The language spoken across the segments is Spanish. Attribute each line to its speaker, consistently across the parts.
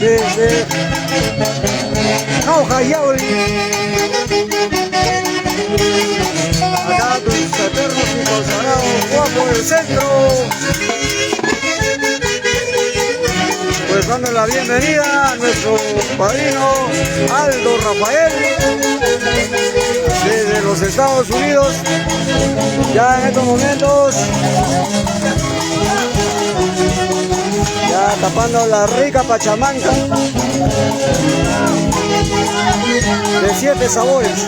Speaker 1: desde Jauja Yauli. Acá tus eternos y consagrados guapos del centro. Pues dando la bienvenida a nuestro padrino Aldo Rafael desde los Estados Unidos. Ya en estos momentos ya tapando la rica pachamanca de 7 sabores.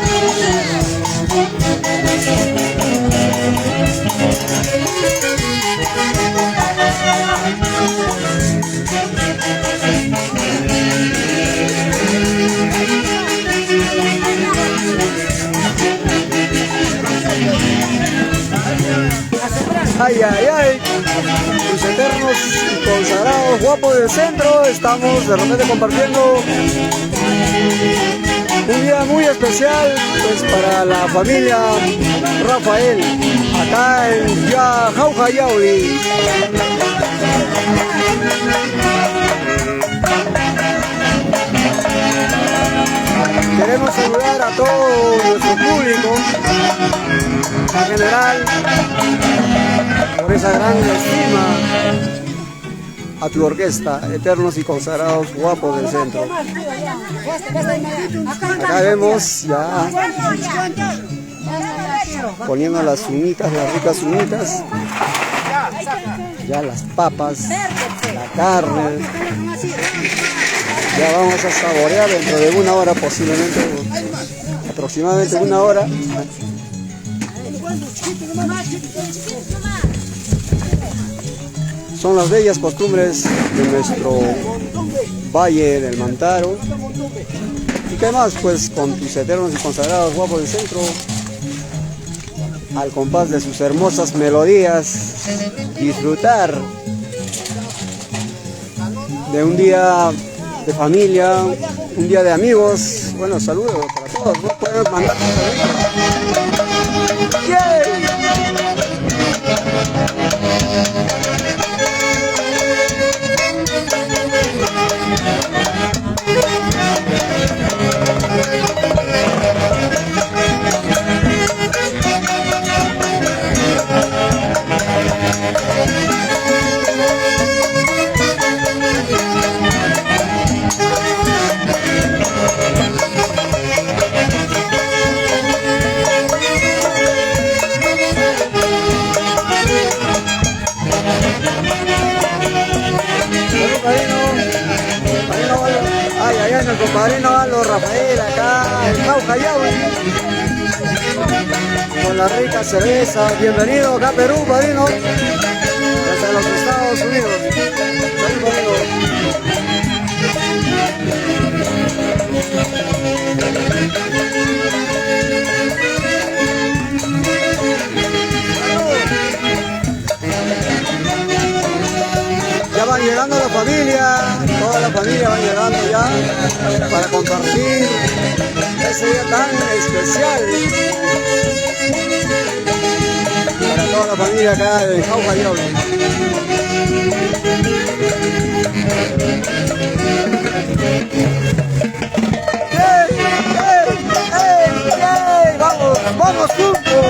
Speaker 1: Ay, ay, ay, tus eternos y consagrados guapos del centro, estamos de repente compartiendo un día muy especial pues para la familia Rafael, acá en Jauja Yauli. Queremos saludar a todo nuestro público en general por esa gran estima a tu orquesta, eternos y consagrados guapos del centro. Acá vemos ya poniendo las humitas, las ricas humitas, ya las papas, la carne. Ya vamos a saborear dentro de una hora, posiblemente, aproximadamente una hora. Son las bellas costumbres de nuestro Valle del Mantaro. Y qué más, pues con tus eternos y consagrados guapos del centro, al compás de sus hermosas melodías, disfrutar de un día de familia, un día de amigos. Bueno, saludos para todos. Vos puedes mandar saludos. ¡Yeah! Nuestro padrino Aldo Rafael acá en Jauja Yauli con la rica cerveza. Bienvenido acá a Perú, padrino, desde los Estados Unidos. Salud, padrino. Ya van llegando la familia, toda la familia va llegando ya para compartir ese día tan especial para toda la familia acá de Jauja Yauli. ¡Ey, ey, ey, ey! ¡Vamos, vamos juntos!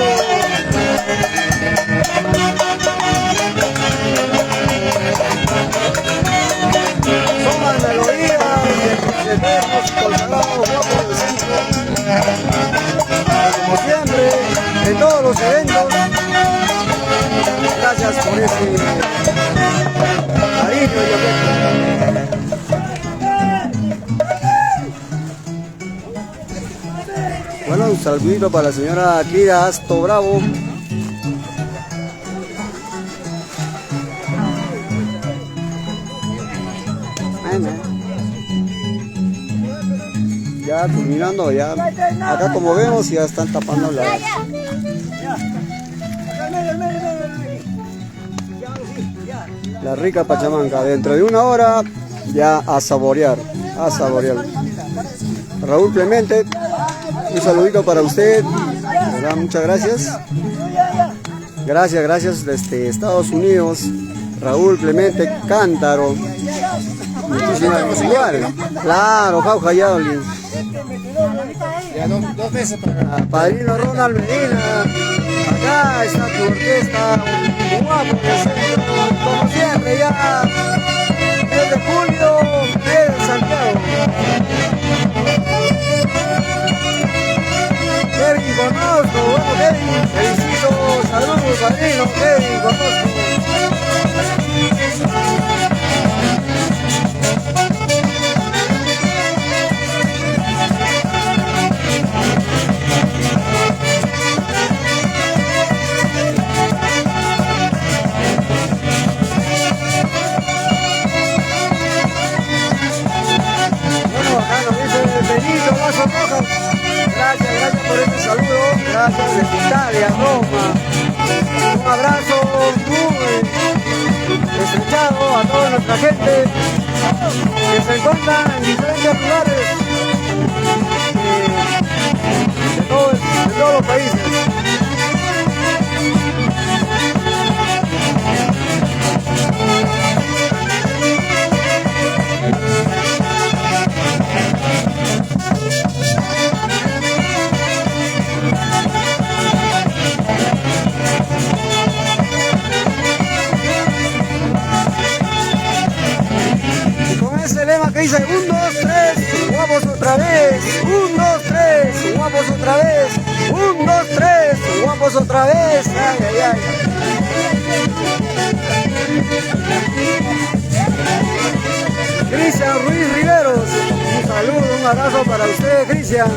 Speaker 1: Son las melodías de eternos y consagrados guapos del centro. Como siempre, en todos los eventos. Gracias por ese cariño y afecto. Bueno, un saludito para la señora Kira Asto Bravo. Ya terminando, ya acá como vemos ya están tapando la rica pachamanca. Dentro de una hora ya a saborear, a saborear. Raúl Clemente, un saludito para usted, ¿verdad? Muchas gracias. Gracias desde Estados Unidos, Raúl Clemente Cántaro. Muchísimas igual. Claro, Jauja Yauli.
Speaker 2: Ya dos veces para
Speaker 1: Padrino Ronald Medina. Acá está tu orquesta. Guapo de centro. Como siempre, ya. Mes de julio, mes de Santiago. Kevin conozco, bueno Kevin, felicito, saludos padrino, Kevin conozco. Bueno, acá nos dice Benito Lazo Rojas. Gracias por este saludo, gracias desde Italia, Roma. Un abrazo muy estrechado a toda nuestra gente que se encuentra en diferentes lugares de todos los países. Que dice 1, 2, 3, guapos otra vez, 1, 2, 3, guapos otra vez, 1, 2, 3, guapos otra vez, ay, ay, ay. Cristian Ruiz Riveros, un saludo, un abrazo para usted, Cristian.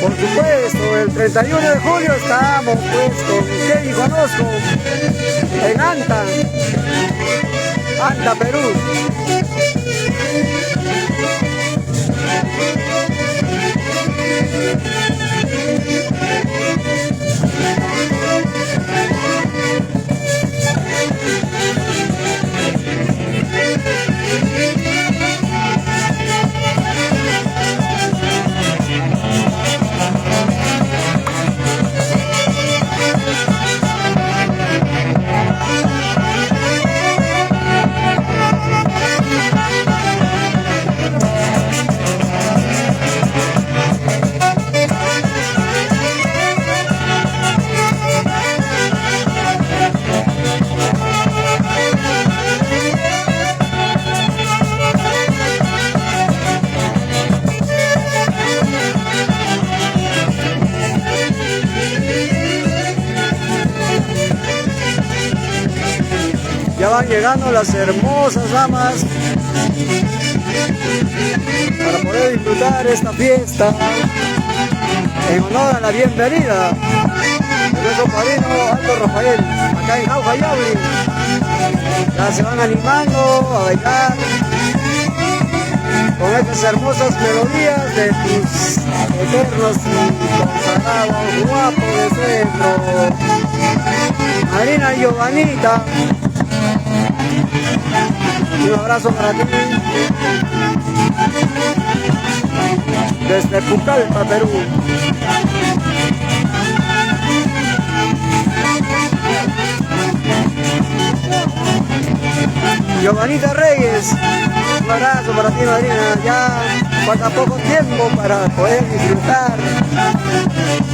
Speaker 1: Por supuesto, el 31 de julio estamos pues con Kevin Conozco en Anta, Perú. Ya van llegando las hermosas damas para poder disfrutar esta fiesta en honor a la bienvenida de nuestro padrino Aldo Rafael, acá en Jauja Yauli. Ya se van animando a bailar con estas hermosas melodías de tus eternos consagrados guapos de centro. Marina Giovanita, un abrazo para ti desde Pucallpa, Perú. Giovanita Reyes, un abrazo para ti, madrina. Ya falta poco tiempo para poder disfrutar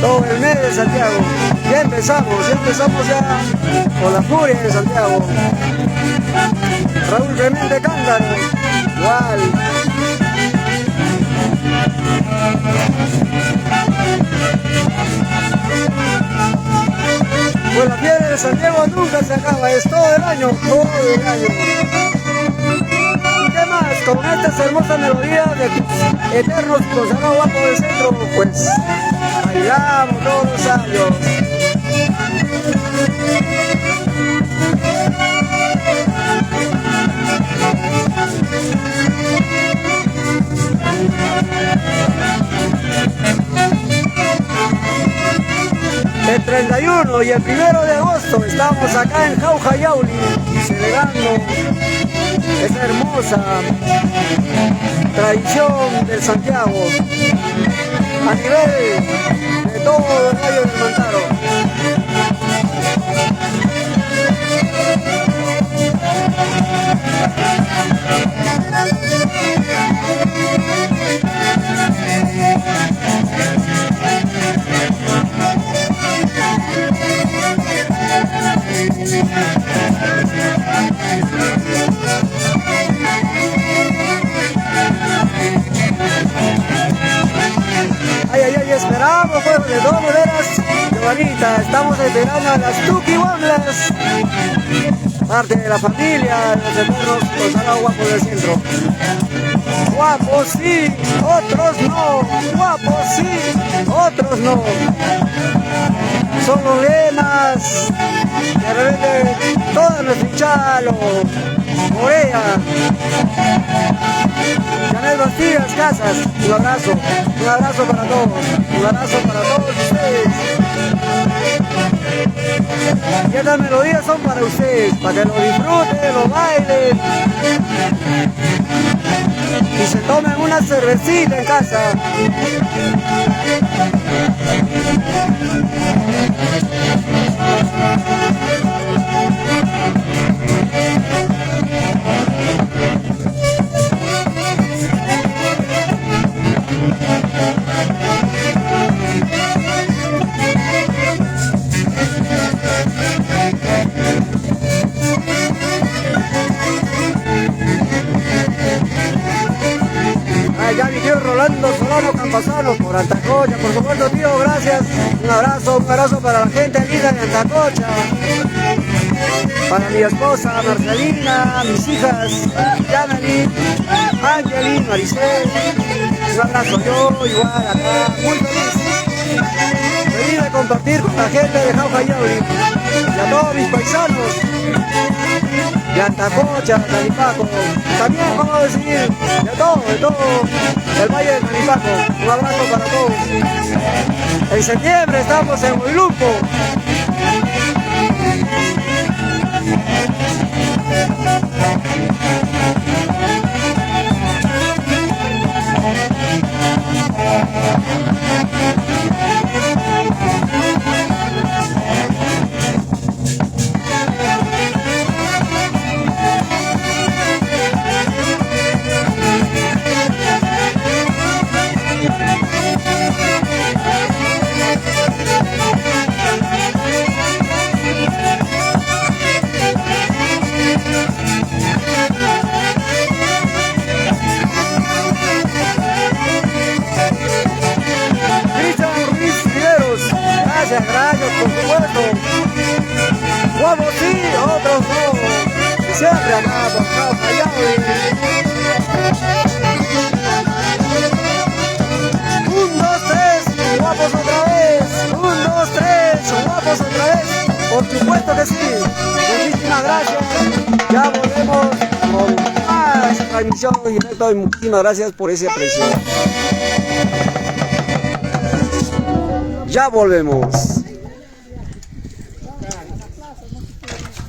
Speaker 1: todo el mes de Santiago. Ya empezamos ya con la furia de Santiago. Raúl Clemente Cándaro, igual. Pues la fiesta de Santiago nunca se acaba, es todo el año, todo el año. ¿Y qué más? Con estas hermosas melodías de tus eternos y consagrados guapos del centro, pues bailamos todos los años. El 31 y el 1 de agosto estamos acá en Jauja Yauli celebrando esa hermosa tradición del Santiago a nivel de todo el Valle del Mantaro. Ay, ay, ay, esperamos, pues, de todas maneras, Giovanita, estamos esperando a las Tuki Wamblas, parte de la familia, los eternos Gonzalo Guapos del centro. Guapos sí, otros no, guapos sí, otros no. Son los lemas, de repente toda nuestra hinchada lo corea. Janel Bastidas Casas, un abrazo para todos, un abrazo para todos ustedes. Y estas melodías son para ustedes, para que lo disfruten, lo bailen y se tomen una cervecita en casa. Ya mi tío Rolando Solano Campazano por Antacocha, por supuesto tío, gracias. Un abrazo para la gente linda de Antacocha. Para mi esposa Marcelina, mis hijas, Yanalyn, Angelin, Maricel. Un abrazo yo, igual acá, muy feliz. Feliz de compartir con la gente de Jauja Yauri y a todos mis paisanos de Antacocha, Tanipaco, también vamos a decir de todo, del Valle de Tanipaco. Un abrazo para todos. En septiembre estamos en Huilumpo. Gracias, por supuesto. Guapos sí, otros no. Y siempre acá por Jauja Yauri. 1, 2, 3, guapos otra vez. 1, 2, 3, guapos otra vez. Por supuesto que sí. Muchísimas gracias. Ya volvemos con más transmisión en directo y muchísimas gracias por ese aprecio. Ya volvemos.